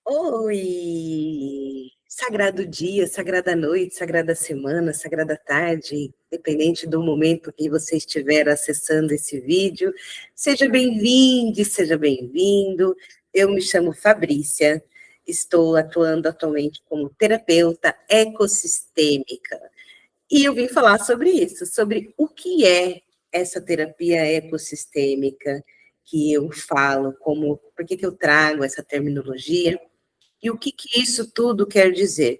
Oi! Sagrado dia, sagrada noite, sagrada semana, sagrada tarde, dependente do momento que você estiver acessando esse vídeo. Seja bem-vindo, seja bem-vindo. Eu me chamo Fabrícia, estou atuando atualmente como terapeuta ecossistêmica. E eu vim falar sobre isso, sobre o que é essa terapia ecossistêmica que eu falo, por que eu trago essa terminologia. E o que isso tudo quer dizer?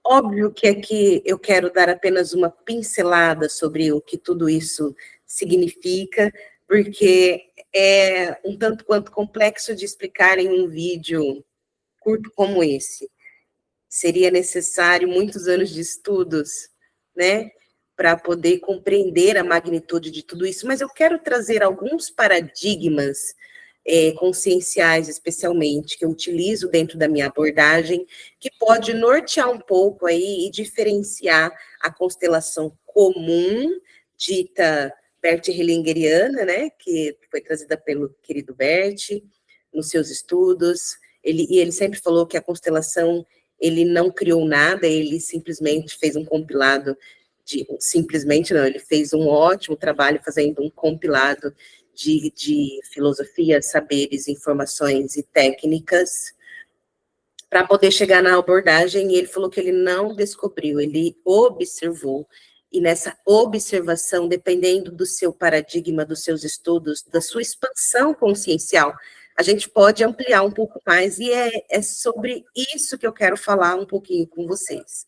Óbvio que aqui eu quero dar apenas uma pincelada sobre o que tudo isso significa, porque é um tanto quanto complexo de explicar em um vídeo curto como esse. Seria necessário muitos anos de estudos, né, para poder compreender a magnitude de tudo isso, mas eu quero trazer alguns paradigmas conscienciais, especialmente, que eu utilizo dentro da minha abordagem, que pode nortear um pouco aí e diferenciar a constelação comum, dita Bert Hellingeriana, né, que foi trazida pelo querido Bert, nos seus estudos. Ele sempre falou que a constelação, ele não criou nada, ele simplesmente fez um compilado simplesmente não, ele fez um ótimo trabalho fazendo um compilado de filosofia, saberes, informações e técnicas para poder chegar na abordagem, e ele falou que ele não descobriu, ele observou, e nessa observação, dependendo do seu paradigma, dos seus estudos, da sua expansão consciencial, a gente pode ampliar um pouco mais, e é sobre isso que eu quero falar um pouquinho com vocês.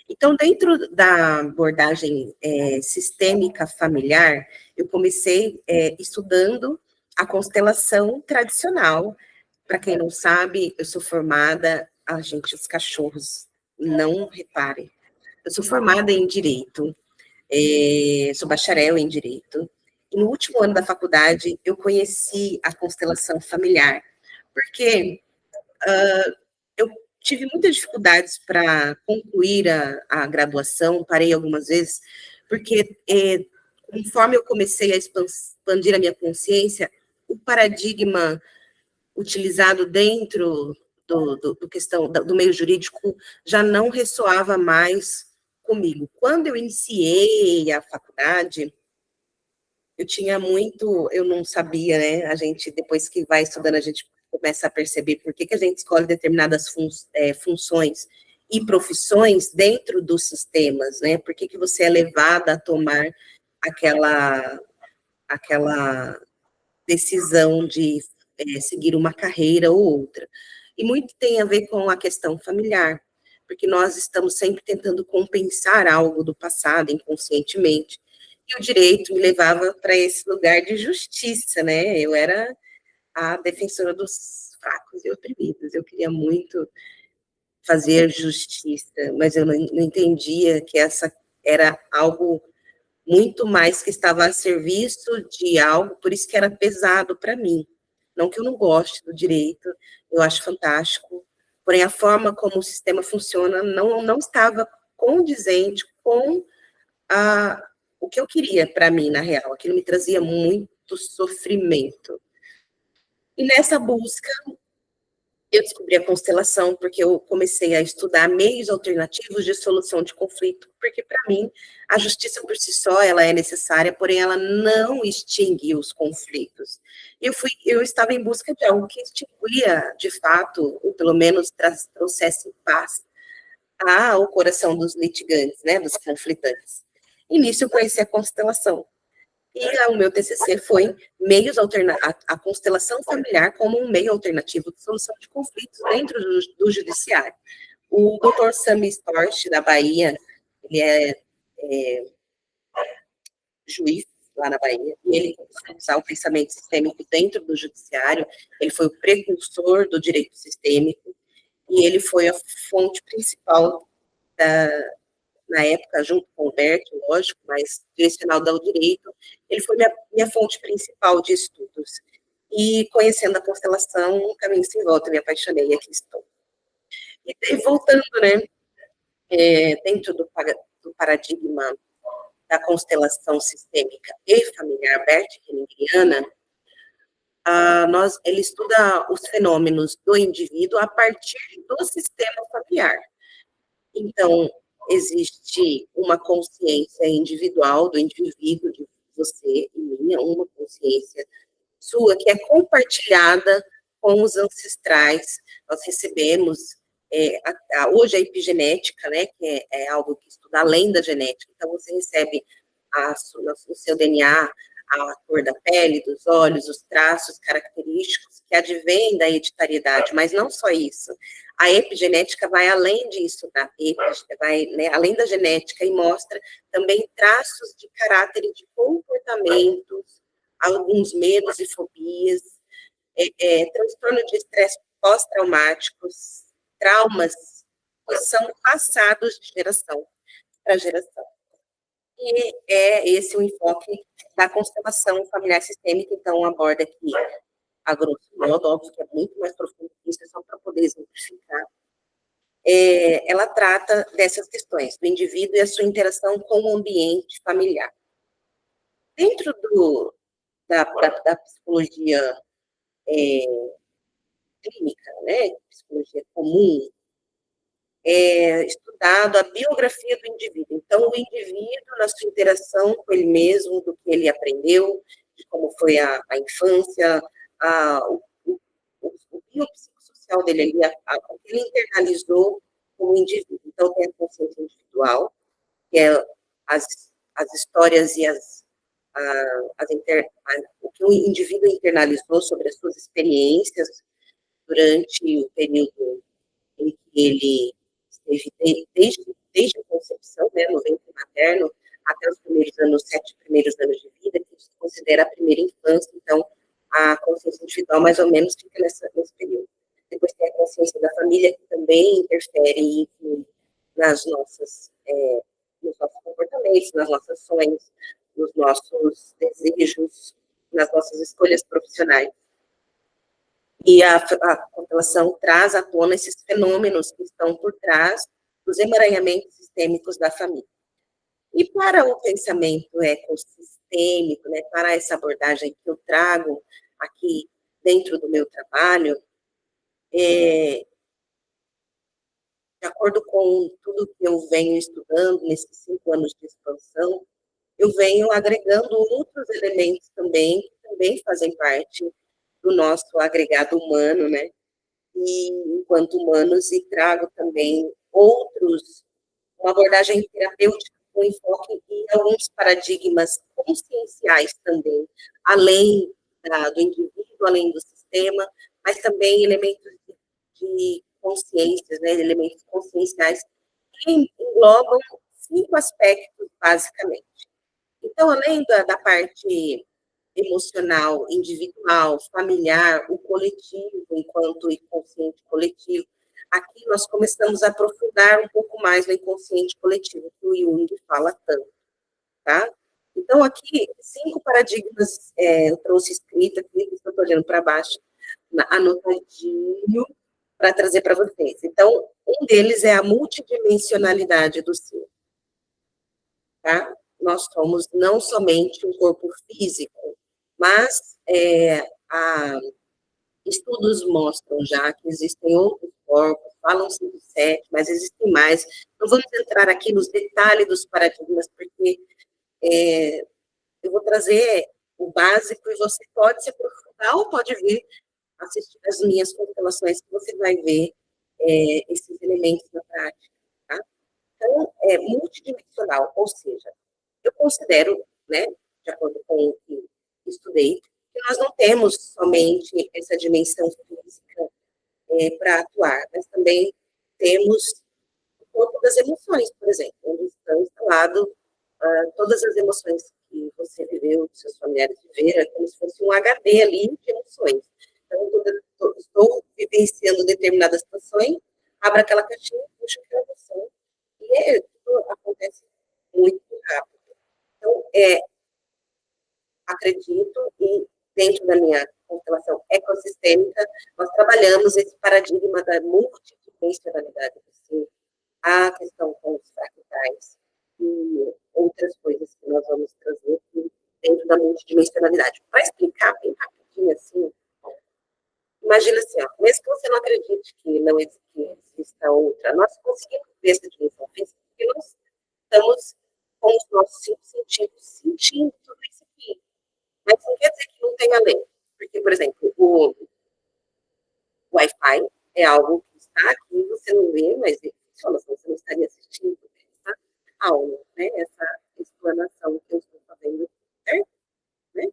Então, dentro da abordagem sistêmica familiar, eu comecei estudando a constelação tradicional. Para quem não sabe, eu sou formada, gente, os cachorros não reparem, eu sou formada em Direito, sou bacharel em Direito, e no último ano da faculdade eu conheci a constelação familiar, porque eu tive muitas dificuldades para concluir a graduação, parei algumas vezes, porque conforme eu comecei a expandir a minha consciência, o paradigma utilizado dentro do meio jurídico já não ressoava mais comigo. Quando eu iniciei a faculdade, eu não sabia, né? A gente, depois que vai estudando, a gente começa a perceber por que a gente escolhe determinadas funções e profissões dentro dos sistemas, né? Por que você é levada a tomar aquela decisão de seguir uma carreira ou outra. E muito tem a ver com a questão familiar, porque nós estamos sempre tentando compensar algo do passado inconscientemente. E o direito me levava para esse lugar de justiça, né? Eu era a defensora dos fracos e oprimidos. Eu queria muito fazer justiça, mas eu não entendia que essa era algo muito mais que estava a serviço de algo, por isso que era pesado para mim. Não que eu não goste do direito, eu acho fantástico, porém a forma como o sistema funciona não estava condizente com o que eu queria para mim, na real. Aquilo me trazia muito sofrimento. E nessa busca, eu descobri a constelação porque eu comecei a estudar meios alternativos de solução de conflito, porque para mim a justiça por si só ela é necessária, porém ela não extingue os conflitos. Eu estava em busca de algo que extinguia de fato, ou pelo menos trouxesse paz ao coração dos litigantes, né, dos conflitantes. E nisso eu conheci a constelação. E o meu TCC foi a constelação familiar como um meio alternativo de solução de conflitos dentro do judiciário. O doutor Sami Storch, da Bahia, ele é juiz lá na Bahia, e ele começou a usar o pensamento sistêmico dentro do judiciário, ele foi o precursor do direito sistêmico, e ele foi a fonte principal na época, junto com o Bert, lógico, mas direcionado ao direito, ele foi minha fonte principal de estudos. E conhecendo a constelação, um caminho sem volta, me apaixonei e aqui estou. E voltando, né, dentro do paradigma da constelação sistêmica e familiar Bert Hellingeriana, ele estuda os fenômenos do indivíduo a partir do sistema familiar. Então, existe uma consciência individual do indivíduo, de você e minha, uma consciência sua, que é compartilhada com os ancestrais. Nós recebemos, hoje a epigenética, né, que é algo que estuda além da genética, então você recebe o seu DNA, a cor da pele, dos olhos, os traços característicos que advêm da hereditariedade, mas não só isso. A epigenética vai além disso, tá? Vai, né, além da genética e mostra também traços de caráter e de comportamentos, alguns medos e fobias, transtorno de estresse pós-traumáticos, traumas que são passados de geração para geração. E é esse o enfoque da constelação familiar sistêmica, então aborda aqui, a grosso modo, óbvio que é muito mais profundo que isso, é só para poder exemplificar. Ela trata dessas questões, do indivíduo e a sua interação com o ambiente familiar. Dentro da psicologia clínica, né, psicologia comum, estudado a biografia do indivíduo. Então, o indivíduo, na sua interação com ele mesmo, do que ele aprendeu, de como foi a infância, o biopsicossocial dele ali, o que ele internalizou como indivíduo. Então, tem a consciência individual, que é as histórias e o que o indivíduo internalizou sobre as suas experiências durante o período em que ele esteve desde a concepção, né, no ventre materno, até os 7 primeiros anos de vida, que se considera a primeira infância, então a consciência individual mais ou menos fica nesse período. Depois tem a consciência da família, que também interfere e influi nos nossos comportamentos, nas nossas ações, nos nossos desejos, nas nossas escolhas profissionais. E a constelação traz à tona esses fenômenos que estão por trás dos emaranhamentos sistêmicos da família. E para o pensamento ecossistêmico, né, para essa abordagem que eu trago aqui dentro do meu trabalho, de acordo com tudo que eu venho estudando nesses 5 anos de expansão, eu venho agregando outros elementos também, que também fazem parte do nosso agregado humano, né? E enquanto humanos, e trago também uma abordagem terapêutica com enfoque em alguns paradigmas conscienciais também, além do indivíduo, além do sistema, mas também elementos de consciências, né, elementos conscienciais que englobam 5 aspectos, basicamente. Então, além da parte emocional, individual, familiar, o coletivo, enquanto inconsciente coletivo, aqui nós começamos a aprofundar um pouco mais no inconsciente coletivo, que o Jung fala tanto, tá? Então, aqui, 5 paradigmas, eu trouxe escrito aqui, estou olhando para baixo, anotadinho, para trazer para vocês. Então, um deles é a multidimensionalidade do ser, tá? Nós somos não somente um corpo físico, mas estudos mostram já que existem outros corpos, falam-se de 7, mas existem mais. Não vamos entrar aqui nos detalhes dos paradigmas, porque eu vou trazer o básico e você pode se aprofundar ou pode vir assistir as minhas constelações, que você vai ver esses elementos na prática, tá? Então, é multidimensional, ou seja, eu considero, né, de acordo com o que estudei, que nós não temos somente essa dimensão física para atuar, mas também temos o corpo das emoções, por exemplo, onde estão instalados todas as emoções que você viveu, que seus familiares viveram, é como se fosse um HD ali de emoções. Então, estou vivenciando determinadas situações, abro aquela caixinha, puxo aquela emoção, e tudo acontece muito rápido. Então, acredito, e dentro da minha constelação ecossistêmica, nós trabalhamos esse paradigma da multidimensionalidade do ser, a questão com os fractais e outras coisas que nós vamos trazer aqui dentro da multidimensionalidade. Para explicar bem rápido, rapidinho, assim. Imagina assim, ó, mesmo que você não acredite que não exista outra, nós conseguimos ver essa dimensão física porque nós estamos com os nossos cinco sentidos sentindo tudo isso aqui. Mas não quer dizer que não tem além. Porque, por exemplo, o Wi-Fi é algo que está aqui, você não vê, mas ele funciona, senão você não estaria assistindo essa aula, né? Essa explanação que eu estou fazendo, certo? Né?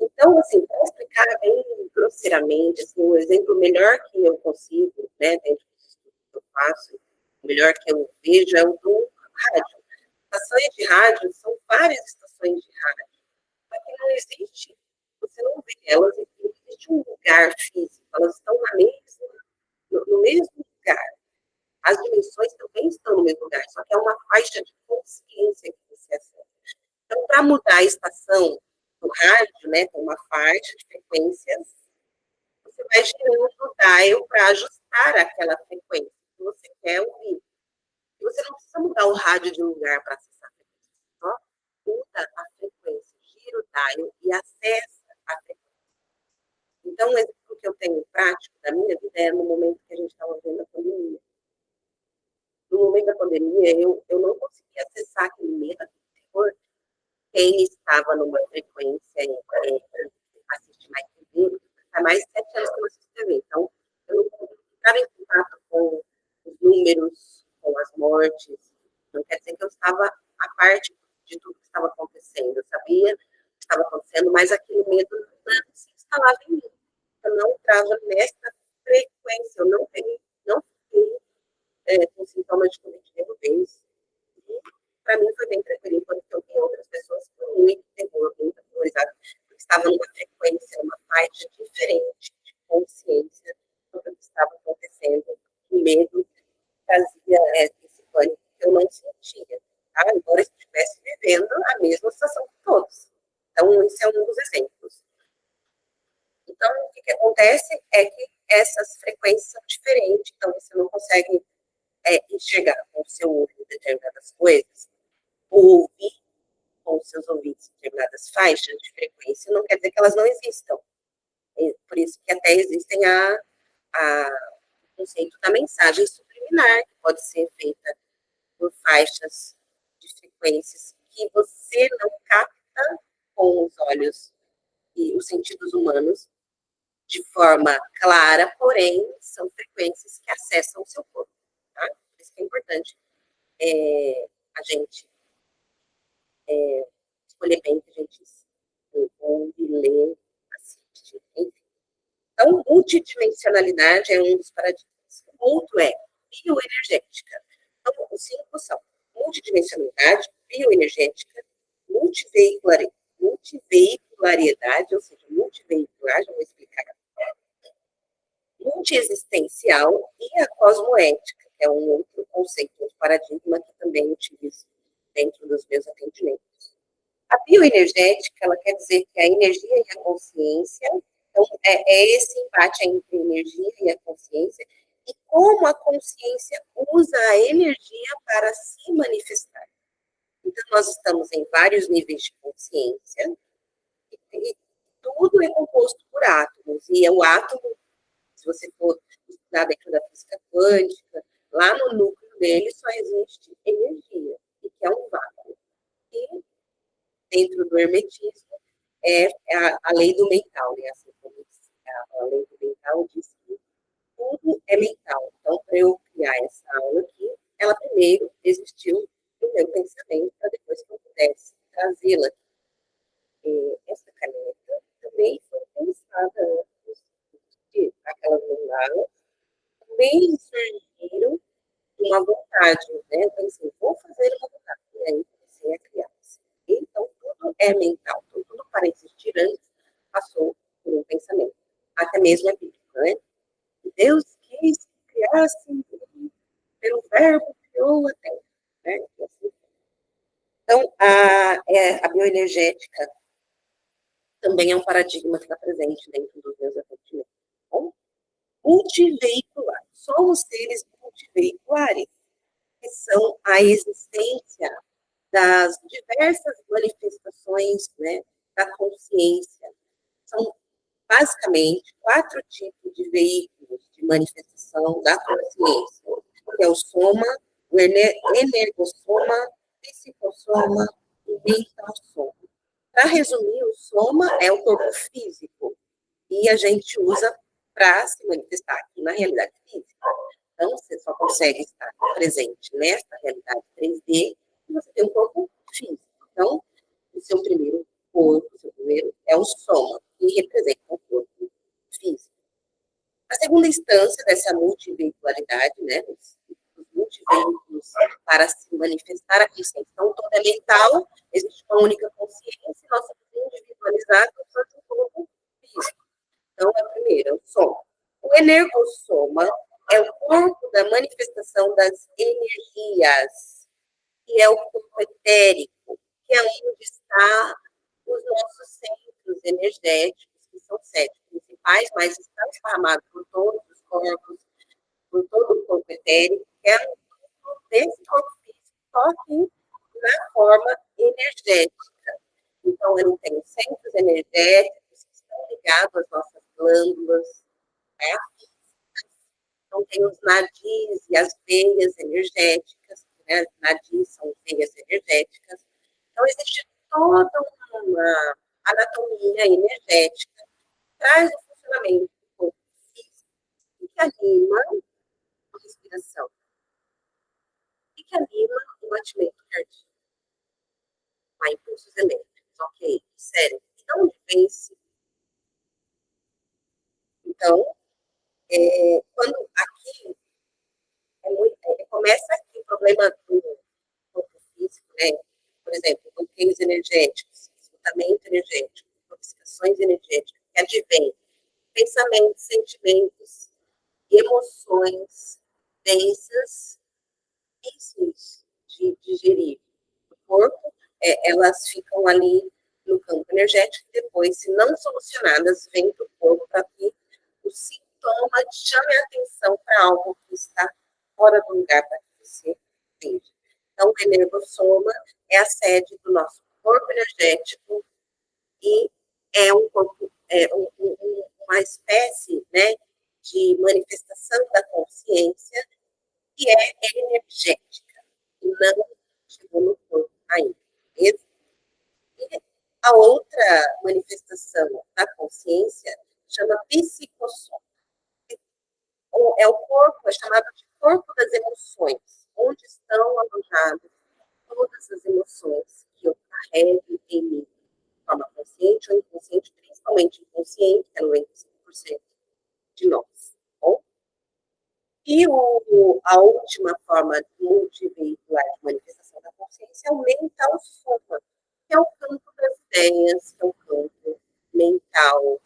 Então, assim, para explicar bem grosseiramente, assim, o exemplo melhor que eu consigo, né, dentro dos estudos que eu faço, o melhor que eu vejo é o do rádio. Estações de rádio são várias estações de rádio, só que não existe, você não vê elas, não existe um lugar físico, elas estão no mesmo lugar. As dimensões também estão no mesmo lugar, só que é uma faixa de consciência que você acessa. Então, para mudar a estação do rádio, né, tem uma faixa de frequências, você vai girando o dial para ajustar aquela frequência que você quer ouvir. E você não precisa mudar o rádio de lugar para acessar a frequência, só muda a frequência, gira o dial e acessa a frequência. Então, o exemplo que eu tenho prático da minha vida é no momento que a gente estava vendo a pandemia. No momento da pandemia, eu não conseguia acessar aquele medo, aquele terror. Quem estava numa frequência assiste mais TV, há mais de 7 anos que eu assisto TV. Então, eu não estava em contato com os números, com as mortes. Não quer dizer que eu estava à parte de tudo que estava acontecendo. Eu sabia o que estava acontecendo, mas aquele medo não se instalava em mim. Eu não entrava nessa frequência, eu não fiquei com sintomas de Covid nenhuma vez. E, para mim, foi bem tranquilo, enquanto eu vi outras pessoas com muito terror, muito aterrorizadas, porque estavam numa frequência, numa faixa diferente de consciência do que estava acontecendo. O medo trazia esse pânico que eu não sentia, tá? Embora eu estivesse vivendo a mesma situação que todos. Então, esse é um dos exemplos. Então, o que acontece é que essas frequências são diferentes, então você não consegue enxergar com o seu olho determinadas coisas, ou ouvir com os seus ouvidos determinadas faixas de frequência, não quer dizer que elas não existam. Por isso que até existem o conceito da mensagem subliminar, que pode ser feita por faixas de frequências que você não capta com os olhos e os sentidos humanos de forma clara, porém, são frequências que acessam o seu corpo. Tá? Por isso que é importante a gente escolher bem o que a gente ouve, lê, assiste, enfim. Então, multidimensionalidade é um dos paradigmas. O outro é bioenergética. Então, os 5 são multidimensionalidade, bioenergética, multiveicularidade, ou seja, multiveicular, já vou explicar, multiexistencial e a cosmoética, que é um outro conceito, outro paradigma que também utilizo dentro dos meus atendimentos. A bioenergética, ela quer dizer que a energia e a consciência, então, esse embate entre a energia e a consciência, e como a consciência usa a energia para se manifestar. Então, nós estamos em vários níveis de consciência, e tudo é composto por átomos, e o átomo, se você for estudar dentro da física quântica, lá no núcleo dele só existe energia, e que é um vácuo. E dentro do hermetismo, a lei do mental, né? Assim como a lei do mental diz que tudo é mental. Então, para eu criar essa aula aqui, ela primeiro existiu no meu pensamento, para depois que eu pudesse trazê-la. Essa caneta também foi pensada antes de aquelas mandalas, também surgiram uma vontade, né? Eu pensei, vou fazer uma vontade. E aí comecei a criar. Então, tudo é mental. Então, tudo para existir antes passou por um pensamento. Até mesmo é bíblico, né? Deus quis que criasse, pelo verbo criou a terra. Né? Então, a bioenergética também é um paradigma que está presente dentro dos meus atendimentos. Bom, multiveicular. Só os seres multiveiculares que são a existência das diversas manifestações, né, da consciência. São basicamente, 4 tipos de veículos de manifestação da consciência, que é o soma, o energossoma, psicossoma e mental-soma. Para resumir, o soma é o corpo físico, e a gente usa para se manifestar aqui na realidade física. Então, você só consegue estar presente nesta realidade 3D se você tem um corpo físico. Então, o seu primeiro corpo, o seu primeiro é o soma, que representa o corpo físico. A segunda instância dessa multiveicularidade, né, os multiveículos para se manifestar a consciência. Então, toda é mental, existe uma única consciência, e nós somos individualizados no corpo físico. Então, é o primeiro, é o soma. O energossoma é o corpo da manifestação das energias, que é o corpo etérico, que é onde está os nossos centros energéticos, que são 7 principais, mas estão esparramados por todos os corpos, por todo o corpo etérico, que é um desse corpo físico, só que na forma energética. Então, ele tem os centros energéticos que estão ligados às nossas glândulas, né? Então, tem os nadis e as veias energéticas, né? Nadis são veias energéticas. Então, existe toda uma anatomia energética que traz o funcionamento do corpo físico e que anima a respiração e que anima o batimento cardíaco, a impulsos elétricos, ok? Sério. Então, onde vence? Então, quando aqui começa aqui o problema do corpo físico, né? Por exemplo, bloqueios energéticos, esgotamento energético, intoxicações energéticas, que advém pensamentos, sentimentos, emoções densas, difíceis de digerir. O corpo, elas ficam ali no campo energético e depois, se não solucionadas, vem para o corpo para que o sintoma chame a atenção para algo que está fora do lugar para que você veja. Então, o energossoma é a sede do nosso corpo energético e é um corpo, uma espécie, né, de manifestação da consciência que é energética e não chegou no corpo ainda. Beleza? E a outra manifestação da consciência chama psicossoma. É o corpo, é chamado de corpo das emoções, onde estão alojadas todas as emoções que eu carrego em mim, de forma consciente ou inconsciente, principalmente inconsciente, que é 95% de nós. Bom? E a última forma multiveicular de manifestação da consciência é o mental soma, que é o campo das ideias, que é o campo mental,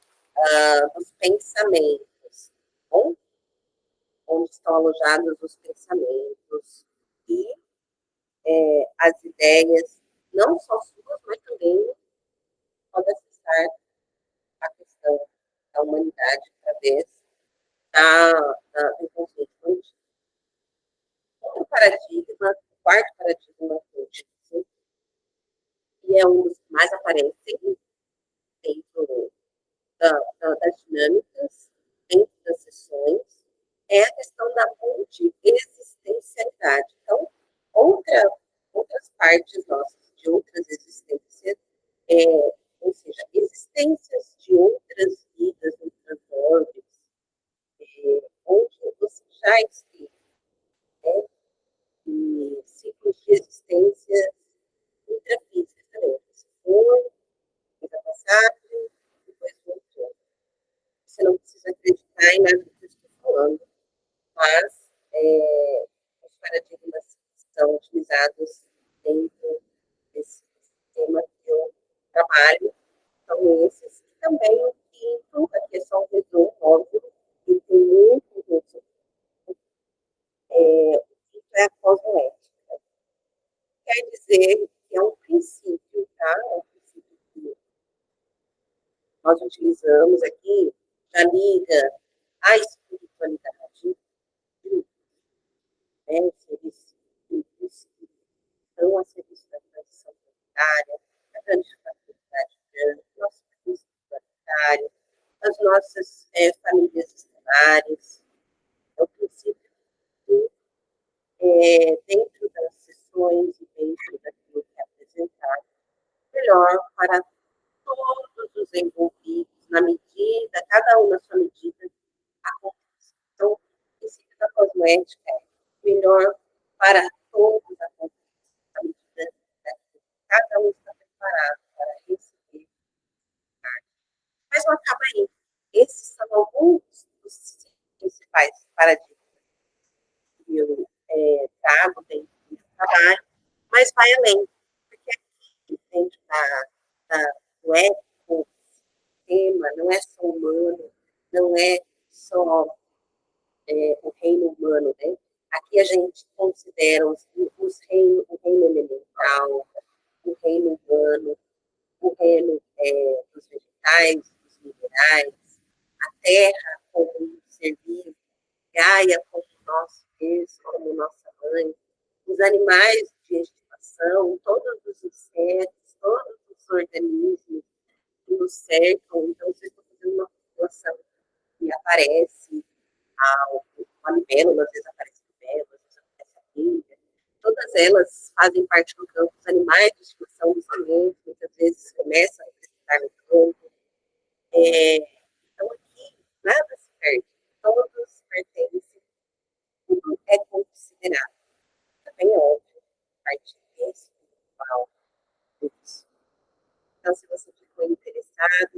dos pensamentos, bom? Onde estão alojados os pensamentos e as ideias, não só suas, mas também pode acessar a questão da humanidade através do inconsciente coletivo. Outro paradigma, o quarto paradigma que eu disse, e é um dos que mais aparecem dentro das dinâmicas, dentro das sessões, é a questão da multiexistencialidade. Então, outras partes nossas, de outras existências, ou seja, existências de outras vidas, outras ordens, onde você já esteve, né? E ciclos de existência intrafísicas também. Você foi, fez a passagem, depois voltou. Você não precisa acreditar em nada do que eu estou falando, mas os paradigmas são utilizados dentro desse sistema que eu trabalho, são esses, e também o quinto, aqui é só um resumo, óbvio, e tem muito, o quinto é a cosmoética. Quer dizer que é um princípio, tá? É um princípio que nós utilizamos aqui, já liga à espiritualidade, né? Os seres vivos que estão a serviço da transição planetária, da grande fraternidade branca, nosso Cristo planetário, das nossas famílias estelares. É o princípio que, dentro das sessões e dentro daquilo que é apresentado, melhor para todos os envolvidos, na medida, cada um na sua medida, acontece. Então, o princípio da cosmética é melhor para todos acontece, na medida que cada um está preparado para receber. Mas não acaba aí. Esses são alguns dos principais paradigmas que eu trago dentro do trabalho, mas vai além, porque aqui dentro do ecossistema não é só humano, não é só o reino humano, né? Aqui a gente considera o reino elemental, o reino humano, o reino dos vegetais, dos minerais, a terra como um ser vivo, Gaia como nosso berço, como nossa mãe, os animais de estimação, todos os insetos, todos os organismos que nos cercam. Então, vocês estão fazendo uma população que aparece uma libélula, às vezes aparece libélula, às vezes aparece a abelha. Todas elas fazem parte do campo. Os animais de estimação dos alimentos, muitas vezes começam a representar no campo. Então, aqui, nada se perde. Todos pertencem, tudo é considerado. Também é óbvio, parte espiritual disso. Então, se você ficou interessada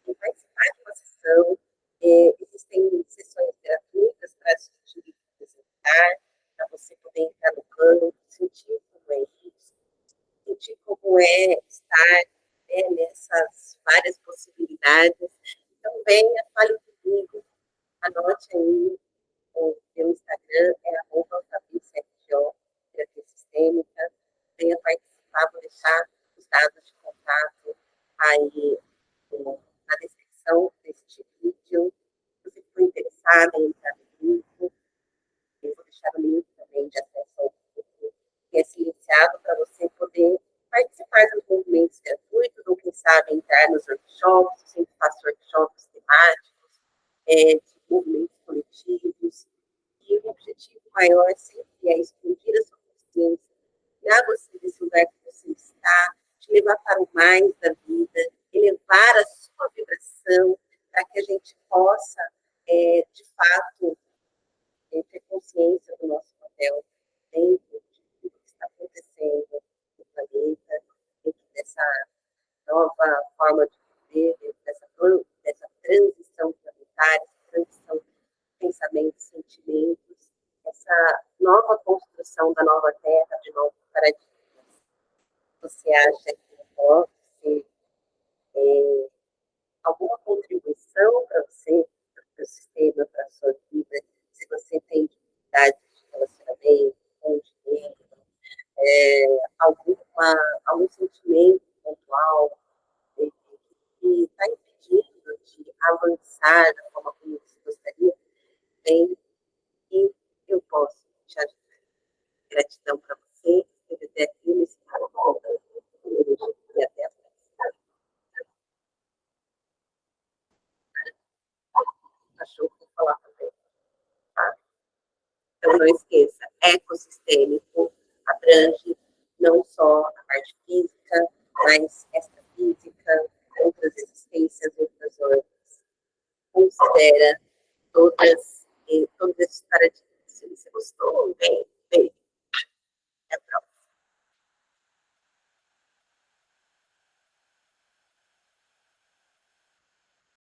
em participar de uma sessão, existem sessões gratuitas para assistir e apresentar, para você poder entrar no plano, sentir como é isso, sentir como é estar nessas várias possibilidades. Então, venha, fale comigo, anote aí, o meu Instagram é @FabioSFGO, terapia sistêmica. Venha participar, vou deixar os dados de contato aí na descrição deste vídeo. Se você for interessado em entrar no grupo, eu vou deixar o link também de acesso ao grupo, que é silenciado para você poder participar dos movimentos gratuitos, ou quem sabe entrar nos workshops. Eu sempre faço workshops temáticos, de movimentos coletivos, e o objetivo maior sempre é expandir a sua consciência, tirar você desse lugar que você está, te levar para o mais da vida, elevar a sua vibração, para que a gente possa, de fato, ter consciência do nosso papel dentro de tudo que está acontecendo no planeta, dentro dessa nova forma de viver, dentro dessa transição planetária, essa transição de pensamentos, sentimentos, essa nova construção da nova Terra, de novos paradigmas. Você acha que pode ser alguma contribuição para você, para o seu sistema, para a sua vida? Se você tem dificuldade de relacionamento com dinheiro, algum sentimento pontual que está impedindo de avançar da forma como você gostaria, bem, e eu posso te ajudar. Gratidão para você, que esteve até aqui nesse canal. E até a próxima. O cachorro vou falar também. Tá? Então, não esqueça, ecossistêmico abrange não só a parte física, mas extrafísica, outras existências, outras ordens. Considera todos esses paradigmas. Se você gostou, bem,